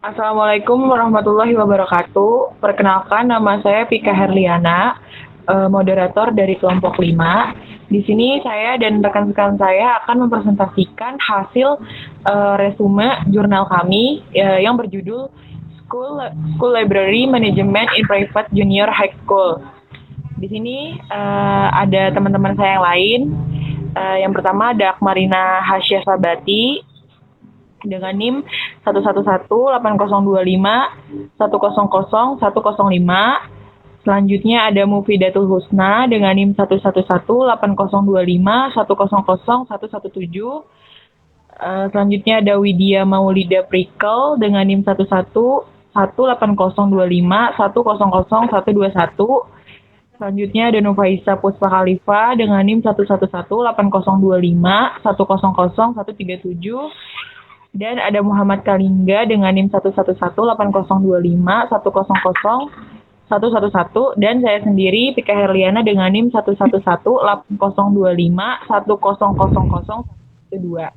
Assalamualaikum warahmatullahi wabarakatuh. Perkenalkan, nama saya Pika Herliana, moderator dari kelompok 5. Di sini saya dan rekan-rekan saya akan mempresentasikan hasil resume jurnal kami yang berjudul School Library Management in Private Junior High School. Di sini ada teman-teman saya yang lain. Yang pertama ada Akmarina Hasya Sabati dengan NIM 1118025100105. Selanjutnya ada Mufidatul Husna dengan NIM 1118025100117. Selanjutnya ada Widya Maulida Prikel dengan NIM 1118025100121. Selanjutnya ada Nufaisa Puspa Khalifa dengan NIM 1118025100137. Dan ada Muhammad Kalingga dengan NIM 1118025100111. Dan saya sendiri, Pika Herliana, dengan NIM 1118025100012.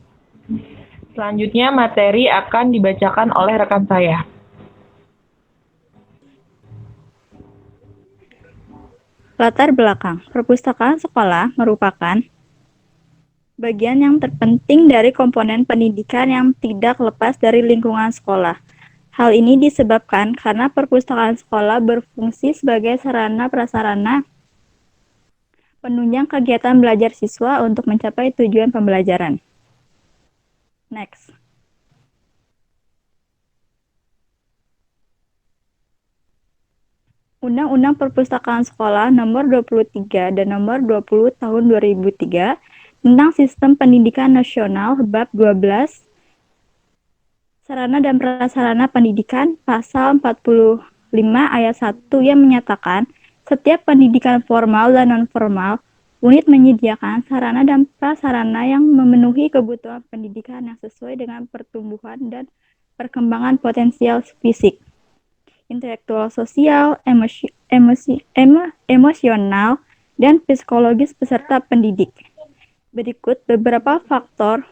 Selanjutnya materi akan dibacakan oleh rekan saya. Latar belakang, perpustakaan sekolah merupakan bagian yang terpenting dari komponen pendidikan yang tidak lepas dari lingkungan sekolah. Hal ini disebabkan karena perpustakaan sekolah berfungsi sebagai sarana prasarana penunjang kegiatan belajar siswa untuk mencapai tujuan pembelajaran. Next. Undang-Undang Perpustakaan Sekolah Nomor 23 dan Nomor 20 Tahun 2003 tentang Sistem Pendidikan Nasional Bab 12 Sarana dan Prasarana Pendidikan Pasal 45 Ayat 1 yang menyatakan setiap pendidikan formal dan non-formal unit menyediakan sarana dan prasarana yang memenuhi kebutuhan pendidikan yang sesuai dengan pertumbuhan dan perkembangan potensial fisik, intelektual, sosial, emosional, dan psikologis peserta pendidik. Berikut beberapa faktor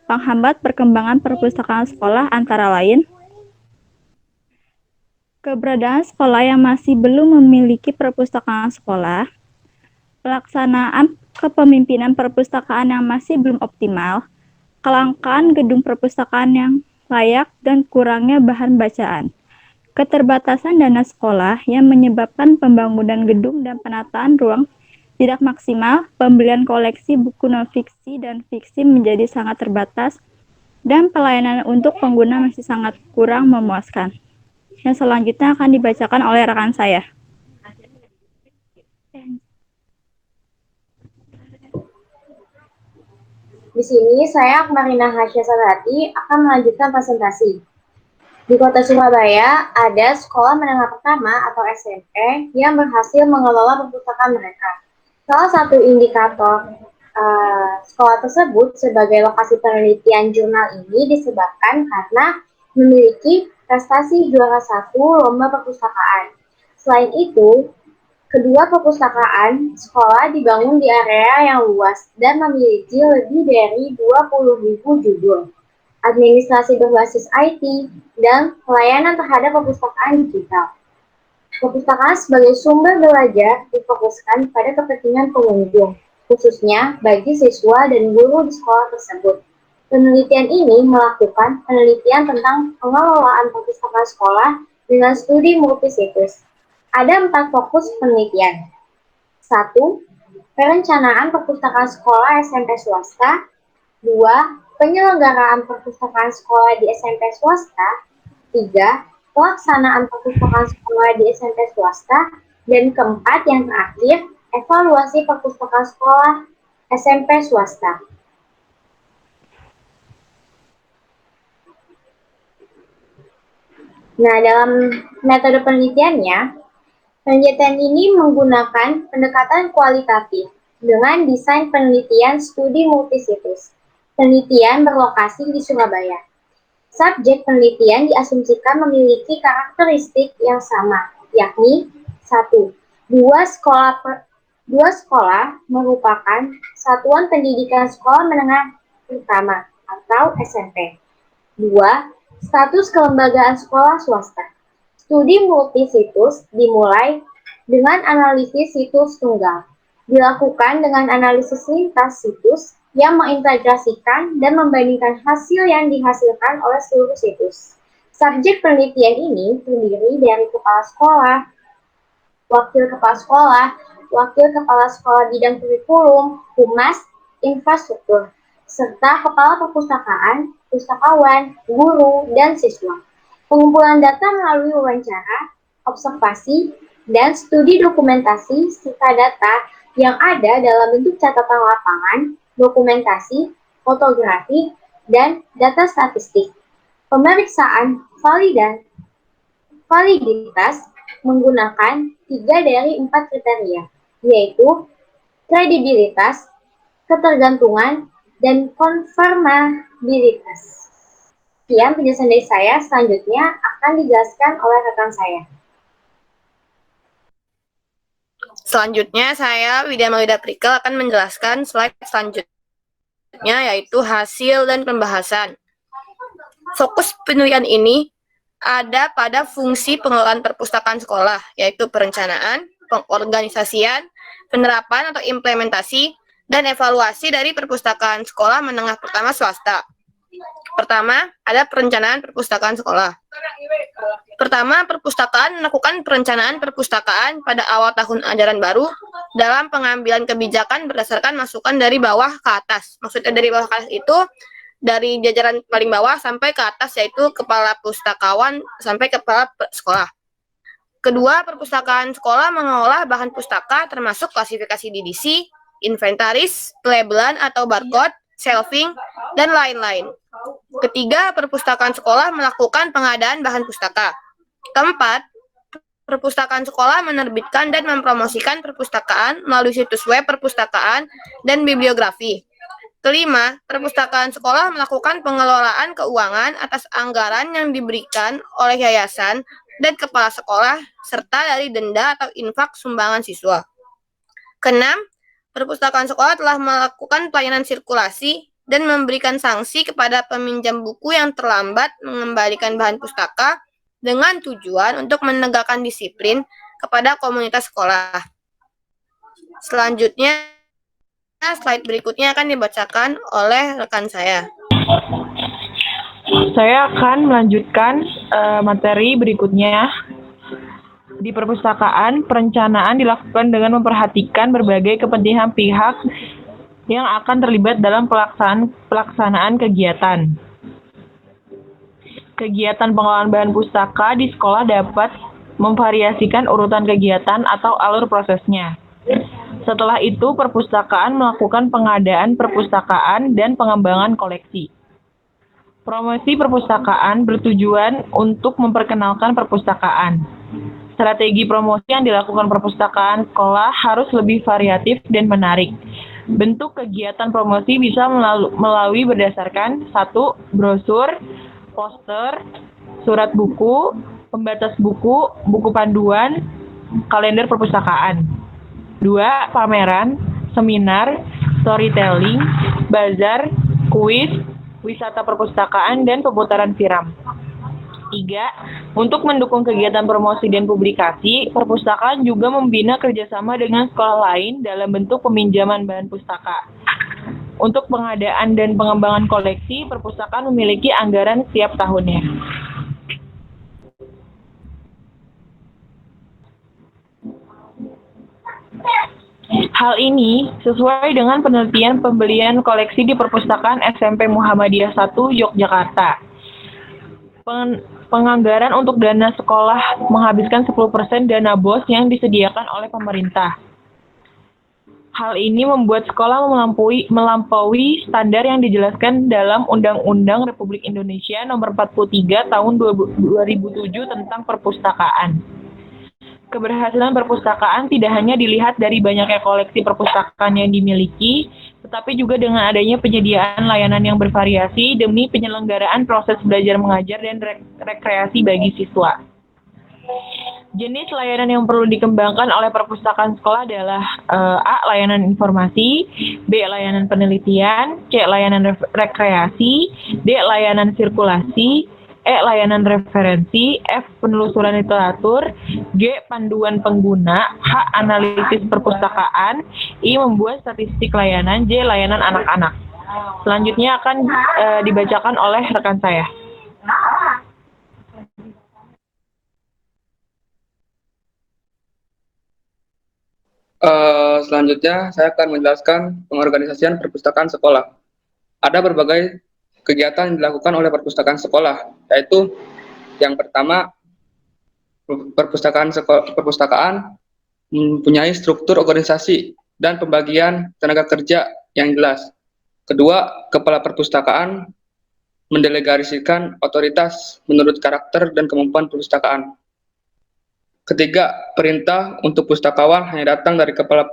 penghambat perkembangan perpustakaan sekolah antara lain keberadaan sekolah yang masih belum memiliki perpustakaan sekolah, pelaksanaan kepemimpinan perpustakaan yang masih belum optimal, kelangkaan gedung perpustakaan yang layak dan kurangnya bahan bacaan, keterbatasan dana sekolah yang menyebabkan pembangunan gedung dan penataan ruang tidak maksimal, pembelian koleksi buku non-fiksi dan fiksi menjadi sangat terbatas, dan pelayanan untuk pengguna masih sangat kurang memuaskan. Yang selanjutnya akan dibacakan oleh rekan saya. Di sini saya Akmarina Hasya Sabati akan melanjutkan presentasi. Di kota Surabaya ada sekolah menengah pertama atau SMP yang berhasil mengelola perpustakaan mereka. Salah satu indikator sekolah tersebut sebagai lokasi penelitian jurnal ini disebabkan karena memiliki prestasi juara 1 lomba perpustakaan. Selain itu, kedua perpustakaan sekolah dibangun di area yang luas dan memiliki lebih dari 20.000 judul, administrasi berbasis IT, dan pelayanan terhadap perpustakaan digital. Perpustakaan sebagai sumber belajar difokuskan pada kepentingan pengunjung, khususnya bagi siswa dan guru di sekolah tersebut. Penelitian ini melakukan penelitian tentang pengelolaan perpustakaan sekolah dengan studi multisitus. Ada 4 fokus penelitian. 1. Perencanaan perpustakaan sekolah SMP swasta. 2. Penyelenggaraan perpustakaan sekolah di SMP swasta. 3. Pelaksanaan perpustakaan sekolah di SMP swasta. Dan keempat, yang terakhir, evaluasi perpustakaan sekolah SMP swasta. Nah, dalam metode penelitiannya, penelitian ini menggunakan pendekatan kualitatif dengan desain penelitian studi multisitus. Penelitian berlokasi di Surabaya. Subjek penelitian diasumsikan memiliki karakteristik yang sama, yakni 1. Dua sekolah merupakan satuan pendidikan sekolah menengah pertama atau SMP. 2. Status kelembagaan sekolah swasta. Studi multisitus dimulai dengan analisis situs tunggal. Dilakukan dengan analisis lintas situs yang mengintegrasikan dan membandingkan hasil yang dihasilkan oleh seluruh situs. Subjek penelitian ini terdiri dari kepala sekolah, wakil kepala sekolah bidang kurikulum, humas, infrastruktur, serta kepala perpustakaan, pustakawan, guru, dan siswa. Pengumpulan data melalui wawancara, observasi, dan studi dokumentasi serta data yang ada dalam bentuk catatan lapangan, dokumentasi, fotografi, dan data statistik. Pemeriksaan validitas menggunakan 3 dari 4 kriteria, yaitu kredibilitas, ketergantungan, dan konfirmabilitas. Sekian penjelasan dari saya, selanjutnya akan dijelaskan oleh rekan saya. Selanjutnya, saya Widya Maulida Prikel akan menjelaskan slide selanjutnya, yaitu hasil dan pembahasan. Fokus penelitian ini ada pada fungsi pengelolaan perpustakaan sekolah, yaitu perencanaan, pengorganisasian, penerapan atau implementasi, dan evaluasi dari perpustakaan sekolah menengah pertama swasta. Pertama, ada perencanaan perpustakaan sekolah. Pertama, perpustakaan melakukan perencanaan perpustakaan pada awal tahun ajaran baru dalam pengambilan kebijakan berdasarkan masukan dari bawah ke atas. Maksudnya dari bawah ke atas itu dari jajaran paling bawah sampai ke atas, yaitu kepala pustakawan sampai kepala sekolah. Kedua, perpustakaan sekolah mengelola bahan pustaka termasuk klasifikasi DDC, inventaris, pelabelan atau barcode, shelving, dan lain-lain. Ketiga, perpustakaan sekolah melakukan pengadaan bahan pustaka. Keempat, perpustakaan sekolah menerbitkan dan mempromosikan perpustakaan melalui situs web perpustakaan dan bibliografi. Kelima, perpustakaan sekolah melakukan pengelolaan keuangan atas anggaran yang diberikan oleh yayasan dan kepala sekolah, serta dari denda atau infak sumbangan siswa. Keenam, perpustakaan sekolah telah melakukan pelayanan sirkulasi dan memberikan sanksi kepada peminjam buku yang terlambat mengembalikan bahan pustaka dengan tujuan untuk menegakkan disiplin kepada komunitas sekolah. Selanjutnya, slide berikutnya akan dibacakan oleh rekan saya. Saya akan melanjutkan materi berikutnya. Di perpustakaan, perencanaan dilakukan dengan memperhatikan berbagai kepentingan pihak yang akan terlibat dalam pelaksanaan kegiatan. Kegiatan pengelolaan bahan pustaka di sekolah dapat memvariasikan urutan kegiatan atau alur prosesnya. Setelah itu, perpustakaan melakukan pengadaan perpustakaan dan pengembangan koleksi. Promosi perpustakaan bertujuan untuk memperkenalkan perpustakaan. Strategi promosi yang dilakukan perpustakaan sekolah harus lebih variatif dan menarik. Bentuk kegiatan promosi bisa melalui berdasarkan 1. Brosur, poster, surat buku, pembatas buku, buku panduan, kalender perpustakaan. 2. Pameran, seminar, storytelling, bazar, kuis, wisata perpustakaan, dan pemutaran film. 3. Untuk mendukung kegiatan promosi dan publikasi, perpustakaan juga membina kerjasama dengan sekolah lain dalam bentuk peminjaman bahan pustaka. Untuk pengadaan dan pengembangan koleksi, perpustakaan memiliki anggaran setiap tahunnya. Hal ini sesuai dengan penelitian pembelian koleksi di Perpustakaan SMP Muhammadiyah 1 Yogyakarta. Penganggaran untuk dana sekolah menghabiskan 10% dana BOS yang disediakan oleh pemerintah. Hal ini membuat sekolah melampaui standar yang dijelaskan dalam Undang-Undang Republik Indonesia Nomor 43 Tahun 2007 tentang perpustakaan. Keberhasilan perpustakaan tidak hanya dilihat dari banyaknya koleksi perpustakaan yang dimiliki, tetapi juga dengan adanya penyediaan layanan yang bervariasi demi penyelenggaraan proses belajar mengajar dan rekreasi bagi siswa. Jenis layanan yang perlu dikembangkan oleh perpustakaan sekolah adalah A. Layanan informasi, B. Layanan penelitian, C. Layanan rekreasi, D. Layanan sirkulasi, E. Layanan referensi, F. Penelusuran literatur, G. Panduan pengguna, H. Analisis perpustakaan, I. Membuat statistik layanan, J. Layanan anak-anak. Selanjutnya akan dibacakan oleh rekan saya. Selanjutnya, saya akan menjelaskan pengorganisasian perpustakaan sekolah. Ada berbagai kegiatan yang dilakukan oleh perpustakaan sekolah, yaitu yang pertama, perpustakaan mempunyai struktur organisasi dan pembagian tenaga kerja yang jelas. Kedua, kepala perpustakaan mendelegasikan otoritas menurut karakter dan kemampuan perpustakaan. Ketiga, perintah untuk pustakawan hanya datang dari kepala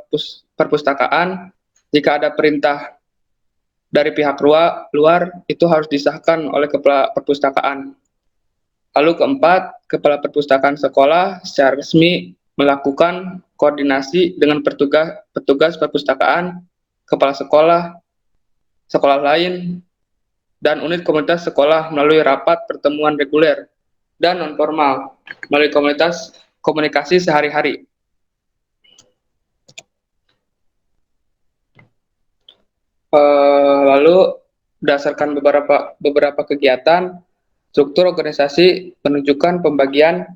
perpustakaan. Jika ada perintah dari pihak luar, itu harus disahkan oleh kepala perpustakaan. Lalu keempat, kepala perpustakaan sekolah secara resmi melakukan koordinasi dengan petugas perpustakaan, kepala sekolah, sekolah lain, dan unit komunitas sekolah melalui rapat pertemuan reguler dan non-formal melalui komunikasi sehari-hari. Lalu berdasarkan beberapa kegiatan, struktur organisasi menunjukkan pembagian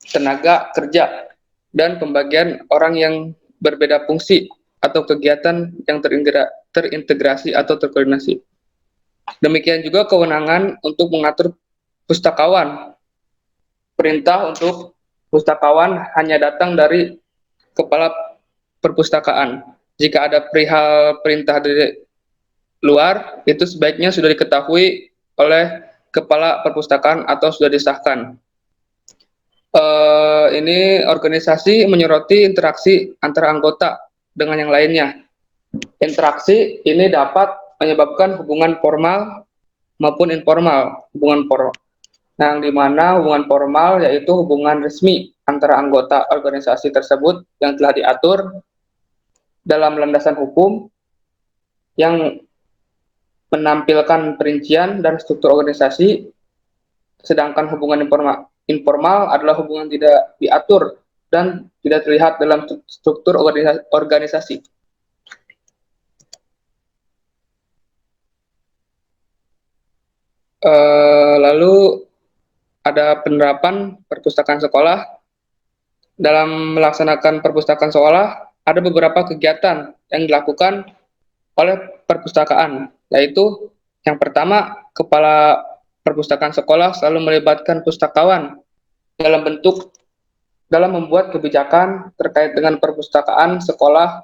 tenaga kerja dan pembagian orang yang berbeda fungsi atau kegiatan yang terintegrasi atau terkoordinasi. Demikian juga kewenangan untuk mengatur pustakawan. Perintah untuk pustakawan hanya datang dari kepala perpustakaan. Jika ada perihal perintah dari luar, itu sebaiknya sudah diketahui oleh kepala perpustakaan atau sudah disahkan. Ini organisasi menyoroti interaksi antara anggota dengan yang lainnya. Interaksi ini dapat menyebabkan hubungan formal maupun informal. Yang dimana hubungan formal yaitu hubungan resmi antara anggota organisasi tersebut yang telah diatur dalam landasan hukum yang menampilkan perincian dan struktur organisasi, sedangkan hubungan informal adalah hubungan tidak diatur dan tidak terlihat dalam struktur organisasi. Lalu ada penerapan perpustakaan sekolah. Dalam melaksanakan perpustakaan sekolah, ada beberapa kegiatan yang dilakukan oleh perpustakaan, yaitu yang pertama, kepala perpustakaan sekolah selalu melibatkan pustakawan dalam membuat kebijakan terkait dengan perpustakaan sekolah,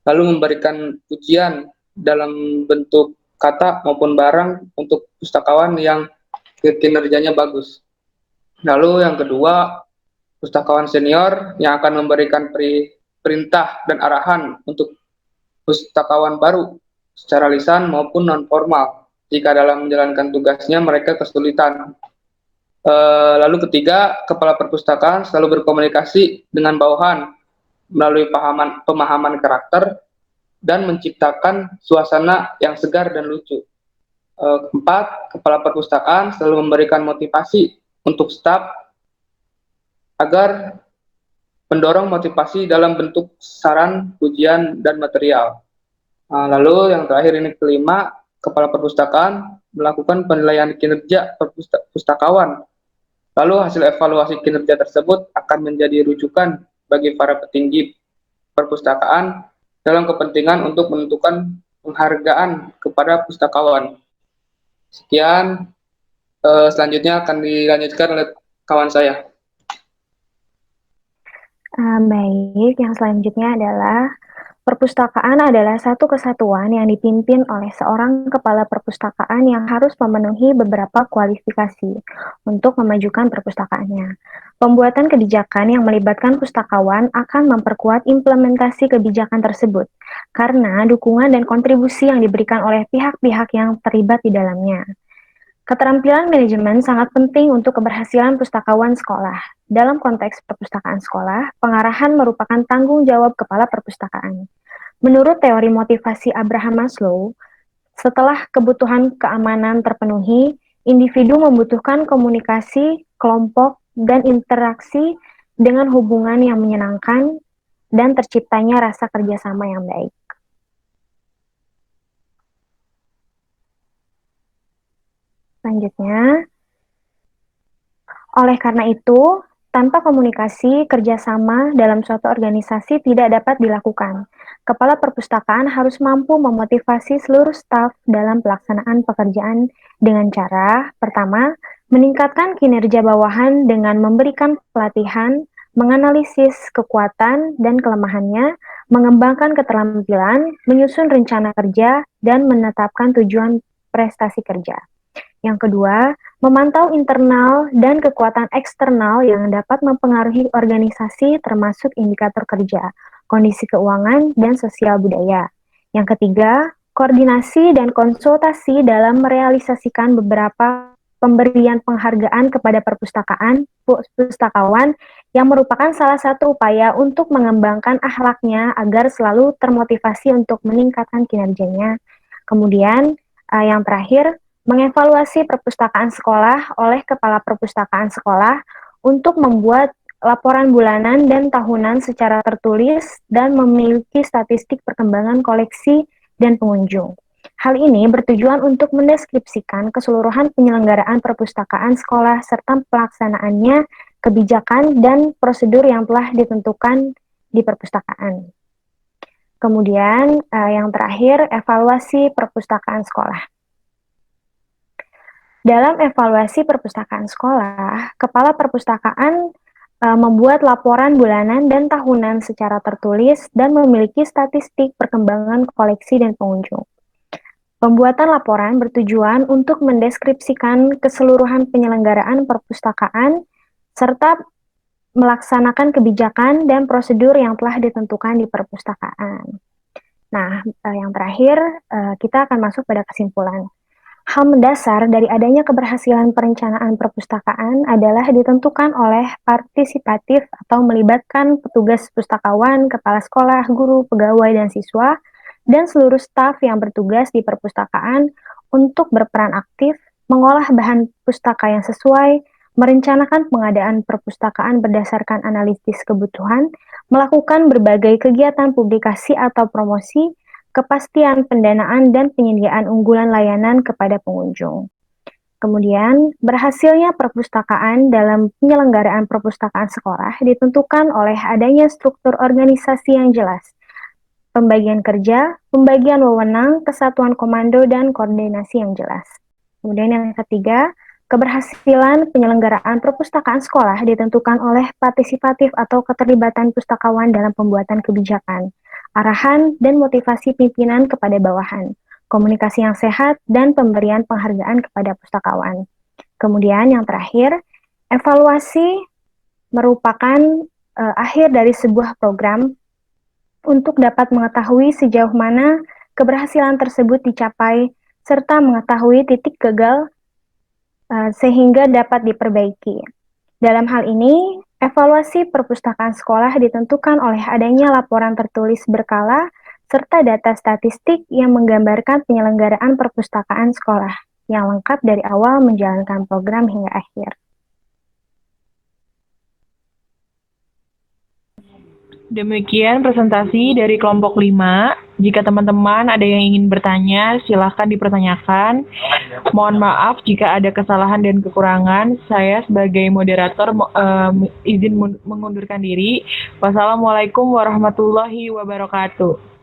lalu memberikan ujian dalam bentuk kata maupun barang untuk pustakawan yang kinerjanya bagus. Lalu yang kedua, pustakawan senior yang akan memberikan perintah dan arahan untuk pustakawan baru secara lisan maupun non-formal jika dalam menjalankan tugasnya mereka kesulitan. Lalu ketiga, kepala perpustakaan selalu berkomunikasi dengan bawahan melalui pemahaman karakter dan menciptakan suasana yang segar dan lucu. Keempat, kepala perpustakaan selalu memberikan motivasi untuk staf agar mendorong motivasi dalam bentuk saran, pujian, dan material. Lalu yang terakhir ini kelima, kepala perpustakaan melakukan penilaian kinerja pustakawan. Lalu hasil evaluasi kinerja tersebut akan menjadi rujukan bagi para petinggi perpustakaan dalam kepentingan untuk menentukan penghargaan kepada pustakawan. Sekian, selanjutnya akan dilanjutkan oleh kawan saya. Baik, yang selanjutnya adalah perpustakaan adalah satu kesatuan yang dipimpin oleh seorang kepala perpustakaan yang harus memenuhi beberapa kualifikasi untuk memajukan perpustakaannya. Pembuatan kebijakan yang melibatkan pustakawan akan memperkuat implementasi kebijakan tersebut karena dukungan dan kontribusi yang diberikan oleh pihak-pihak yang terlibat di dalamnya. Keterampilan manajemen sangat penting untuk keberhasilan pustakawan sekolah. Dalam konteks perpustakaan sekolah, pengarahan merupakan tanggung jawab kepala perpustakaan. Menurut teori motivasi Abraham Maslow, setelah kebutuhan keamanan terpenuhi, Individu membutuhkan komunikasi, kelompok, dan interaksi dengan hubungan yang menyenangkan dan terciptanya rasa kerjasama yang baik. Selanjutnya, oleh karena itu, tanpa komunikasi, kerjasama dalam suatu organisasi tidak dapat dilakukan. Kepala perpustakaan harus mampu memotivasi seluruh staf dalam pelaksanaan pekerjaan dengan cara, pertama, meningkatkan kinerja bawahan dengan memberikan pelatihan, menganalisis kekuatan dan kelemahannya, mengembangkan keterampilan, menyusun rencana kerja, dan menetapkan tujuan prestasi kerja. Yang kedua, memantau internal dan kekuatan eksternal yang dapat mempengaruhi organisasi termasuk indikator kerja, kondisi keuangan, dan sosial budaya. Yang ketiga, koordinasi dan konsultasi dalam merealisasikan beberapa pemberian penghargaan kepada pustakawan yang merupakan salah satu upaya untuk mengembangkan akhlaknya agar selalu termotivasi untuk meningkatkan kinerjanya. Kemudian, yang terakhir, mengevaluasi perpustakaan sekolah oleh kepala perpustakaan sekolah untuk membuat laporan bulanan dan tahunan secara tertulis dan memiliki statistik perkembangan koleksi dan pengunjung. Hal ini bertujuan untuk mendeskripsikan keseluruhan penyelenggaraan perpustakaan sekolah serta pelaksanaannya, kebijakan, dan prosedur yang telah ditentukan di perpustakaan. Kemudian, yang terakhir, evaluasi perpustakaan sekolah. Dalam evaluasi perpustakaan sekolah, kepala perpustakaan membuat laporan bulanan dan tahunan secara tertulis dan memiliki statistik perkembangan koleksi dan pengunjung. Pembuatan laporan bertujuan untuk mendeskripsikan keseluruhan penyelenggaraan perpustakaan serta melaksanakan kebijakan dan prosedur yang telah ditentukan di perpustakaan. Nah, yang terakhir, kita akan masuk pada kesimpulan. Hal mendasar dari adanya keberhasilan perencanaan perpustakaan adalah ditentukan oleh partisipatif atau melibatkan petugas pustakawan, kepala sekolah, guru, pegawai, dan siswa, dan seluruh staf yang bertugas di perpustakaan untuk berperan aktif, mengolah bahan pustaka yang sesuai, merencanakan pengadaan perpustakaan berdasarkan analisis kebutuhan, melakukan berbagai kegiatan publikasi atau promosi, kepastian pendanaan dan penyediaan unggulan layanan kepada pengunjung. Kemudian, berhasilnya perpustakaan dalam penyelenggaraan perpustakaan sekolah ditentukan oleh adanya struktur organisasi yang jelas, pembagian kerja, pembagian wewenang, kesatuan komando, dan koordinasi yang jelas. Kemudian yang ketiga, keberhasilan penyelenggaraan perpustakaan sekolah ditentukan oleh partisipatif atau keterlibatan pustakawan dalam pembuatan kebijakan, arahan dan motivasi pimpinan kepada bawahan, komunikasi yang sehat, dan pemberian penghargaan kepada pustakawan. Kemudian yang terakhir, evaluasi merupakan akhir dari sebuah program untuk dapat mengetahui sejauh mana keberhasilan tersebut dicapai, serta mengetahui titik gagal sehingga dapat diperbaiki. Dalam hal ini, evaluasi perpustakaan sekolah ditentukan oleh adanya laporan tertulis berkala serta data statistik yang menggambarkan penyelenggaraan perpustakaan sekolah yang lengkap dari awal menjalankan program hingga akhir. Demikian presentasi dari kelompok 5. Jika teman-teman ada yang ingin bertanya, silahkan dipertanyakan. Mohon maaf jika ada kesalahan dan kekurangan. Saya sebagai moderator izin mengundurkan diri. Wassalamualaikum warahmatullahi wabarakatuh.